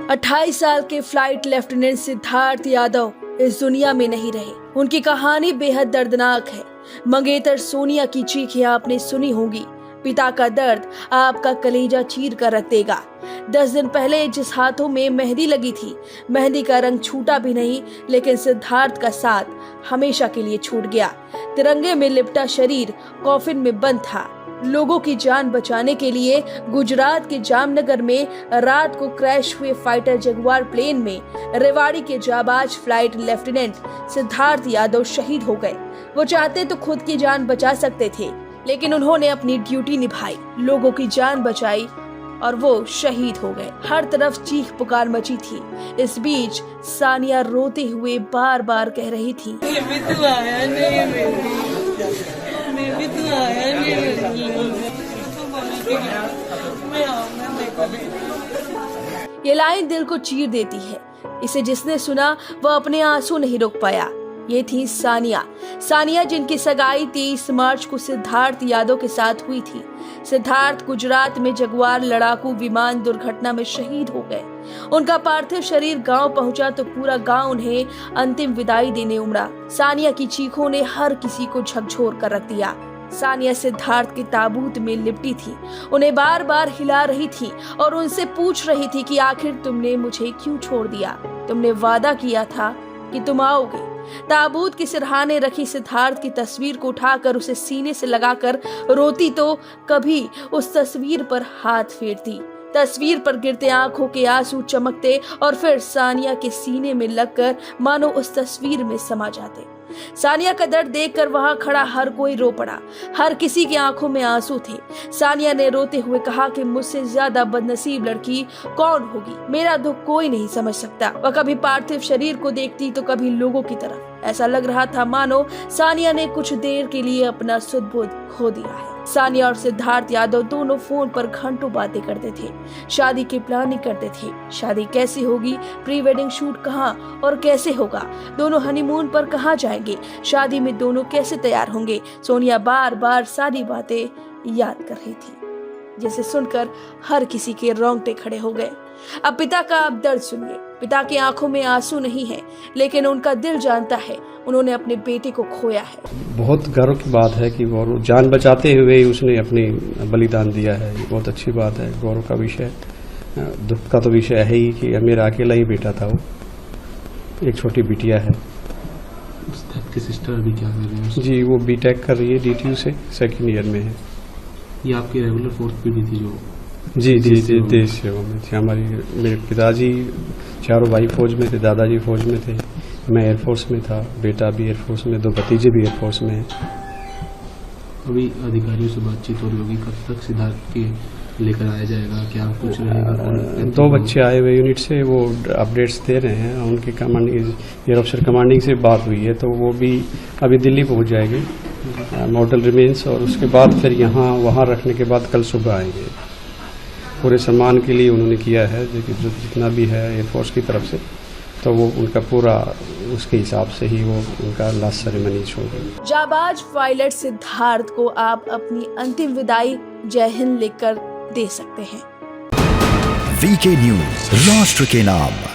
28 साल के flight lieutenant Siddharth Yadav इस दुनिया में नहीं रहे। उनकी कहानी बेहद दर्दनाक है। मंगेतर सोनिया की चीखें आपने सुनी होंगी। पिता का दर्द आपका कलेजा चीर कर रख देगा। 10 दिन पहले जिस हाथों में मेहंदी लगी थी, मेहंदी का रंग छूटा भी नहीं, लेकिन सिद्धार्थ का साथ हमेशा के लिए छूट गया। तिरंगे में लिपटा शरीर कॉफिन में बंद था। लोगों की जान बचाने के लिए गुजरात के जामनगर में रात को क्रैश हुए फाइटर जगुआर प्लेन में रेवाड़ी के जाबाज फ्लाइट लेफ्टिनेंट सिद्धार्थ यादव शहीद हो गए। वो चाहते तो खुद की जान बचा सकते थे, लेकिन उन्होंने अपनी ड्यूटी निभाई, लोगों की जान बचाई और वो शहीद हो गए। हर तरफ चीख पुकार मची थी। इस बीच सानिया रोते हुए बार बार कह रही थी, ये लाइन दिल को चीर देती है। इसे जिसने सुना वह अपने आंसू नहीं रोक पाया। ये थी सानिया जिनकी सगाई 23 मार्च को सिद्धार्थ यादव के साथ हुई थी। सिद्धार्थ गुजरात में जगुआर लड़ाकू विमान दुर्घटना में शहीद हो गए। उनका पार्थिव शरीर गांव पहुंचा तो पूरा गांव उन्हें अंतिम विदाई देने उमड़ा। सानिया की चीखों ने हर किसी को झकझोर कर रख दिया। सानिया सिद्धार्थ के ताबूत में लिपटी थी, उन्हें बार बार हिला रही थी और उनसे पूछ रही थी कि आखिर तुमने मुझे क्यों छोड़ दिया? तुमने वादा किया था कि तुम आओगे। ताबूत के सिरहाने रखी सिद्धार्थ की तस्वीर को उठाकर उसे सीने से लगाकर रोती तो कभी उस तस्वीर पर हाथ फेरती। तस्वीर पर गिरते आंखों के आंसू चमकते और फिर सानिया के सीने में लगकर मानो उस तस्वीर में समा जाते। सानिया का दर्द देखकर वहां खड़ा हर कोई रो पड़ा। हर किसी की आंखों में आंसू थे। सानिया ने रोते हुए कहा कि मुझसे ज्यादा बदनसीब लड़की कौन होगी? मेरा दुख कोई नहीं समझ सकता। वह कभी पार्थिव शरीर को देखती तो कभी लोगों की तरफ। ऐसा लग रहा था मानो सानिया ने कुछ देर के लिए अपना सुध-बुध खो दिया है। सानिया और सिद्धार्थ यादव दोनों फोन पर घंटों बातें करते थे। शादी की प्लानिंग करते थे। शादी कैसे होगी, प्री वेडिंग शूट कहाँ और कैसे होगा, दोनों हनीमून पर कहाँ जाएंगे, शादी में दोनों कैसे तैयार होंगे। सोनिया बार बार सारी बातें याद कर रही थी, जिसे सुनकर हर किसी के रोंगटे खड़े हो गए। अब पिता का आप दर्द सुनिए। पिता की आंखों में आंसू नहीं है, लेकिन उनका दिल जानता है उन्होंने अपने बेटे को खोया है। बहुत गर्व की बात है कि वो जान बचाते हुए उसने अपनी बलिदान दिया है। ये बहुत अच्छी बात है, गौरव का विषय। दुख का तो विषय है ही कि मेरा अकेला ही बेटा था। वो एक छोटी बिटिया है। आपकी सिस्टर अभी क्या कर रही है? जी, वो बीटेक कर रही है, DTU से 2nd ईयर में है। ये आपकी रेगुलर फोर्स पीढ़ी थी जो? जी, देश सेवा में थी। मेरे पिताजी चारों भाई फौज में थे, दादाजी फौज में थे, मैं एयरफोर्स में था, बेटा भी एयरफोर्स में, 2 भतीजे भी एयरफोर्स में हैं। अभी अधिकारियों से बातचीत हो रही होगी, कब तक सिद्धार्थ के लेकर आया जाएगा, क्या कुछ रहेगा? 2 बच्चे आए हुए यूनिट से, वो अपडेट्स दे रहे हैं। उनकी कमांडिंग एयर ऑफिसर कमांडिंग से बात हुई है, तो वो भी अभी दिल्ली पहुंच जाएंगे मॉडल रिमेन्स, और उसके बाद फिर वहाँ रखने के बाद कल सुबह आएंगे। पूरे सम्मान के लिए उन्होंने किया है जितना भी है एयरफोर्स की तरफ से, तो वो उनका पूरा उसके हिसाब से ही वो उनका लास्ट सेरेमनी होगी। जाबाज पायलट सिद्धार्थ को आप अपनी अंतिम विदाई जय हिंद लिखकर दे सकते हैं। VK न्यूज, राष्ट्र के नाम।